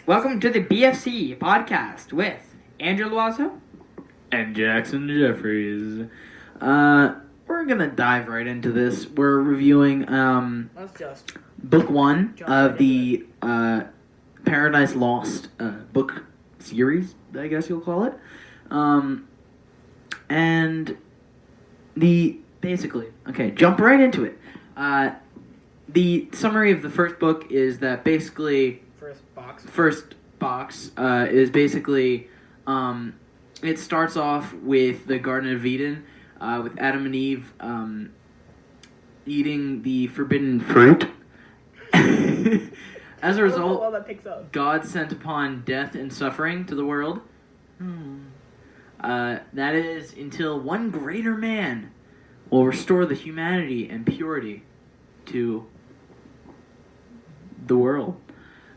Welcome to the BFC podcast with Andrew Loazo and Jackson Jeffries. We're gonna dive right into this. We're reviewing book one of the Paradise Lost book series, I guess you'll call it. And jump right into it. The summary of the first book is that basically first box is basically it starts off with the Garden of Eden with Adam and Eve eating the forbidden fruit. As a result, God sent upon death and suffering to the world. That is until one greater man will restore the humanity and purity to the world.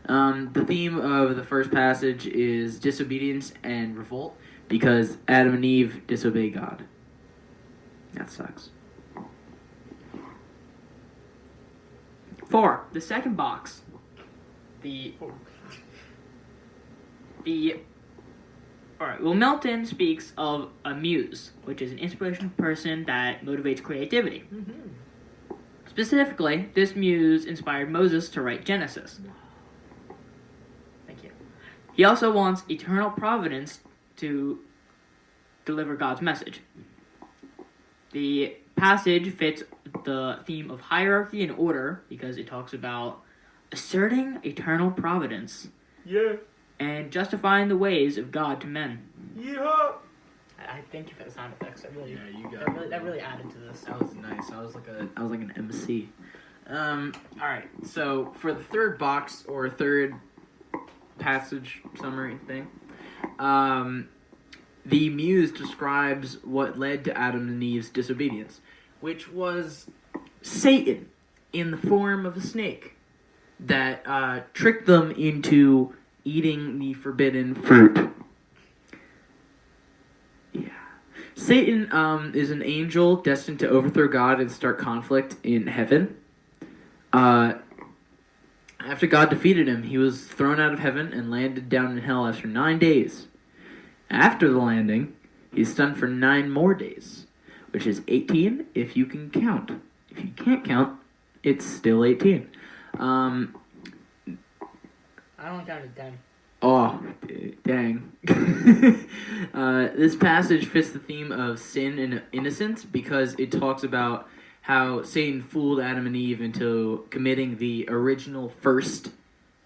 The theme of the first passage is disobedience and revolt because Adam and Eve disobey God. That sucks. 4. The second box. Alright, well, Milton speaks of a muse, which is an inspirational person that motivates creativity. Mm-hmm. Specifically, this muse inspired Moses to write Genesis. Thank you. He also wants eternal providence to deliver God's message. The passage fits the theme of hierarchy and order because it talks about asserting eternal providence. Yeah. And justifying the ways of God to men. Yeah. I thank you for the sound effects. That really added to this. That was nice. I was like an MC. All right. So for the third box or third passage summary thing, the muse describes what led to Adam and Eve's disobedience, which was Satan in the form of a snake that tricked them into eating the forbidden fruit. Yeah. Satan is an angel destined to overthrow God and start conflict in heaven. After God defeated him, he was thrown out of heaven and landed down in hell after 9 days. After the landing, he's stunned for 9 more days, which is 18 if you can count. If you can't count, it's still 18. I don't count to 10. Oh, dang. This passage fits the theme of sin and innocence because it talks about how Satan fooled Adam and Eve into committing the original first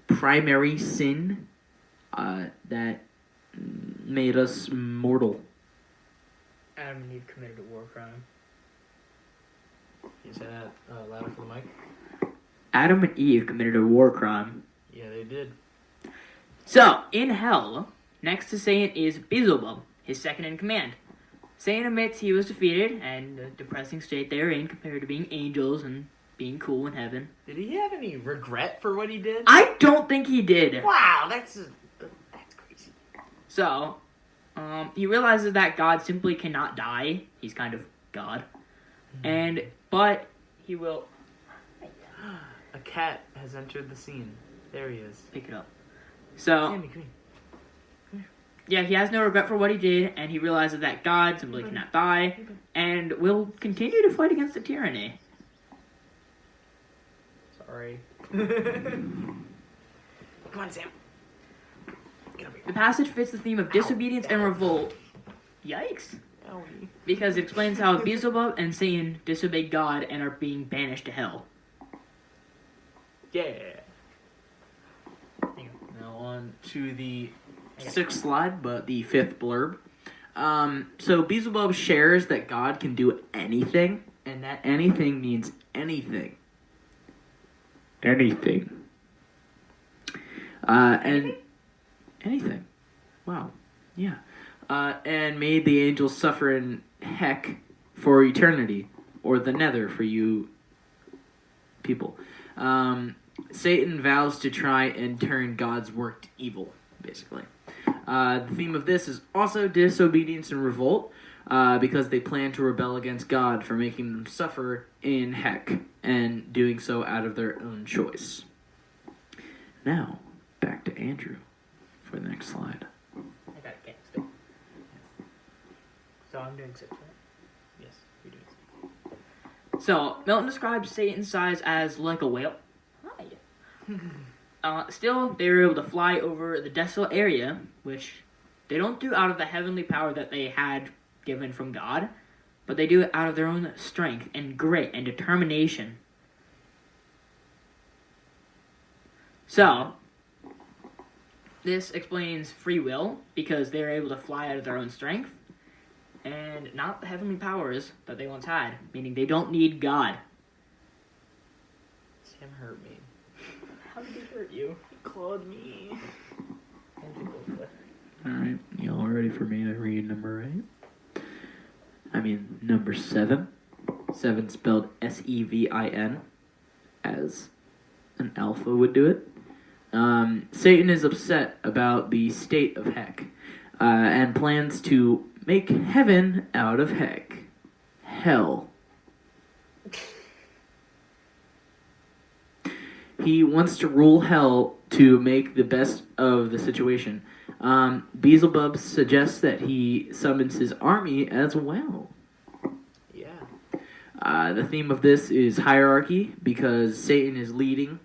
primary sin that made us mortal. Adam and Eve committed a war crime. Can you say that louder for the mic? Adam and Eve committed a war crime. Yeah, they did. So, in hell, next to Satan is Beelzebub, his second in command. Satan admits he was defeated, and the depressing state they're in compared to being angels and being cool in heaven. Did he have any regret for what he did? I don't think he did. Wow, that's crazy. So, he realizes that God simply cannot die. He's kind of God. But he will... A cat has entered the scene. There he is. Pick it up. So, Sammy, come here. Yeah, he has no regret for what he did, and he realizes that God simply cannot die, and will continue to fight against the tyranny. Sorry. Come on, Sam. Get up here. The passage fits the theme of disobedience and revolt. Yikes. Because it explains how Beelzebub and Satan disobeyed God and are being banished to hell. Yeah. Now on to the 6th slide, but the 5th blurb. So Beelzebub shares that God can do anything, and that anything means anything. Anything. And anything. Wow. Yeah. And made the angels suffer in heck for eternity, or the nether for you people. Satan vows to try and turn God's work to evil, basically. The theme of this is also disobedience and revolt, because they plan to rebel against God for making them suffer in heck, and doing so out of their own choice. Now, back to Andrew. for the next slide. I got it still. So I'm doing 6, right? Yes, you're doing 6. So Milton describes Satan's size as like a whale. Hi. Still, they were able to fly over the desolate area, which they don't do out of the heavenly power that they had given from God, but they do it out of their own strength and grit and determination. So, this explains free will, because they're able to fly out of their own strength, and not the heavenly powers that they once had, meaning they don't need God. Sam hurt me. How did he hurt you? He clawed me. Alright, y'all ready for me to read number 8? Number 7. 7 spelled Sevin, as an alpha would do it. Satan is upset about the state of heck, and plans to make heaven out of heck. Hell. He wants to rule hell to make the best of the situation. Beelzebub suggests that he summons his army as well. Yeah. The theme of this is hierarchy, because Satan is leading,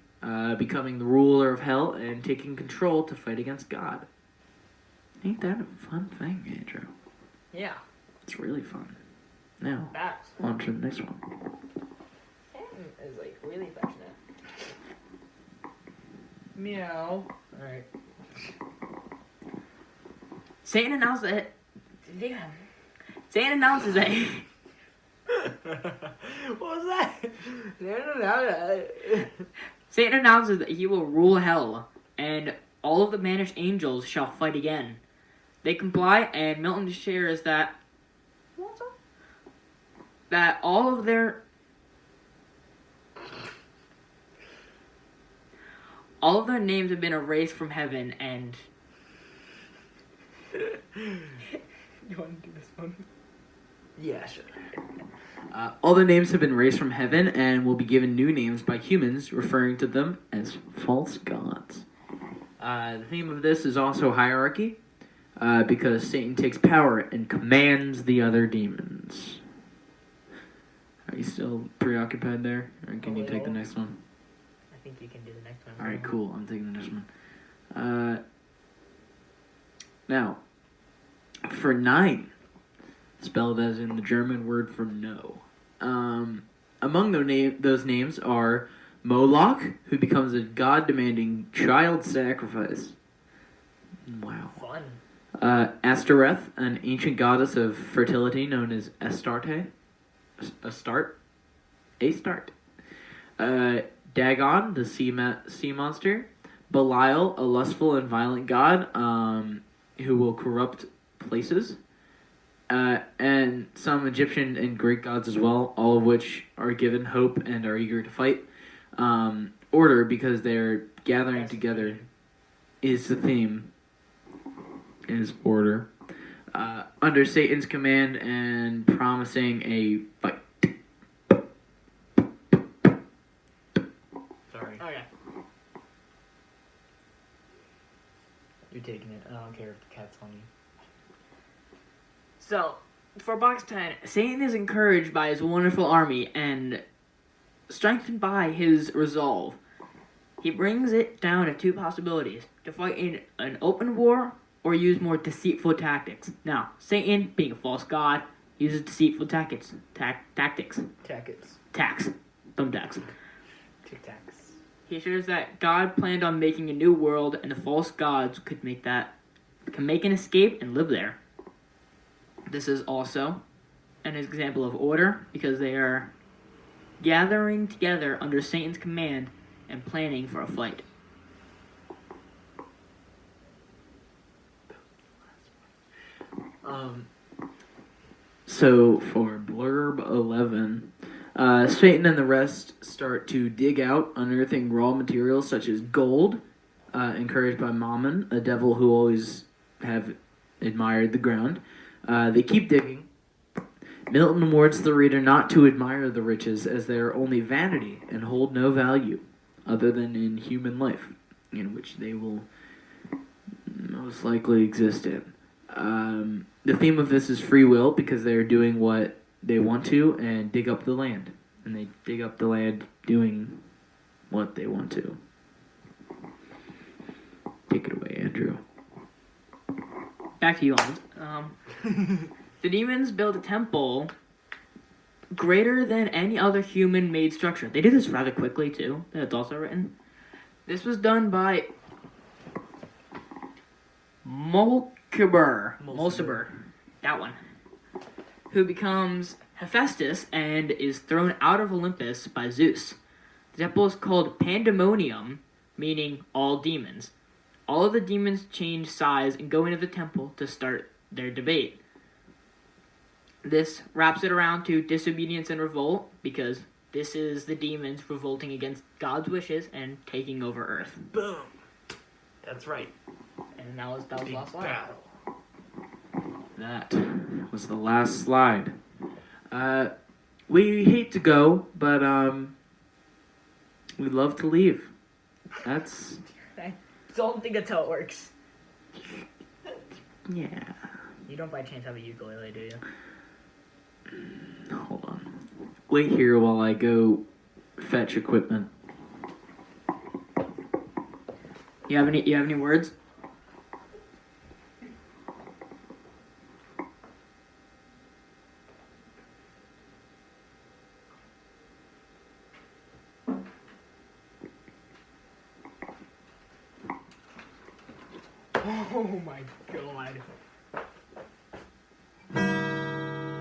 becoming the ruler of hell, and taking control to fight against God. Ain't that a fun thing, Andrew? Yeah. It's really fun. Now, Facts. on to the next one. Satan is like really affectionate. Meow. Alright. Satan announces that. Satan announces that. What was that? Satan announces that he will rule hell, and all of the banished angels shall fight again. They comply, and Milton shares that all of their names have been erased from heaven, and you want to do this one? Yeah, sure. All the names have been erased from heaven and will be given new names by humans, referring to them as false gods. The theme of this is also hierarchy, because Satan takes power and commands the other demons. Are you still preoccupied there, or can you take the next one? I think you can do the next one. Alright, cool. I'm taking the next one. Now, for 9, spelled as in the German word for no. Among those names are Moloch, who becomes a god-demanding child sacrifice. Wow. Fun. Astareth, an ancient goddess of fertility known as Astarte. Astarte. Dagon, the sea monster. Belial, a lustful and violent god who will corrupt places. And some Egyptian and Greek gods as well, all of which are given hope and are eager to fight. Order, because they're gathering together, is the theme. Is order. Under Satan's command and promising a fight. Sorry. Okay. You're taking it. I don't care if the cat's on you. So, for box 10, Satan is encouraged by his wonderful army and strengthened by his resolve. He brings it down to 2 possibilities: to fight in an open war or use more deceitful tactics. Now, Satan, being a false god, uses deceitful tactics. Tackets. Thumbtacks. Tic-tacs. He assures that God planned on making a new world, and the false gods can make an escape and live there. This is also an example of order, because they are gathering together under Satan's command and planning for a fight. So for blurb 11, Satan and the rest start to dig out, unearthing raw materials such as gold, encouraged by Mammon, a devil who always have admired the ground. They keep digging. Milton warns the reader not to admire the riches, as they are only vanity and hold no value other than in human life, in which they will most likely exist in. The theme of this is free will because they're doing what they want to and dig up the land. And they dig up the land doing what they want to. Take it away, Andrew. Back to you, Hans. The demons built a temple greater than any other human-made structure. They did this rather quickly, too. That's also written. This was done by Mulciber. That one. Who becomes Hephaestus and is thrown out of Olympus by Zeus. The temple is called Pandemonium, meaning all demons. All of the demons change size and go into the temple to start their debate. This wraps it around to disobedience and revolt, because this is the demons revolting against God's wishes and taking over Earth. Boom. That's right. And that was the Big last slide. battle. That was the last slide. We hate to go, but we'd love to leave. That's I don't think that's how it works. yeah. You don't by chance have a ukulele, do you? Hold on. Wait here while I go fetch equipment. You have any words? Oh my god.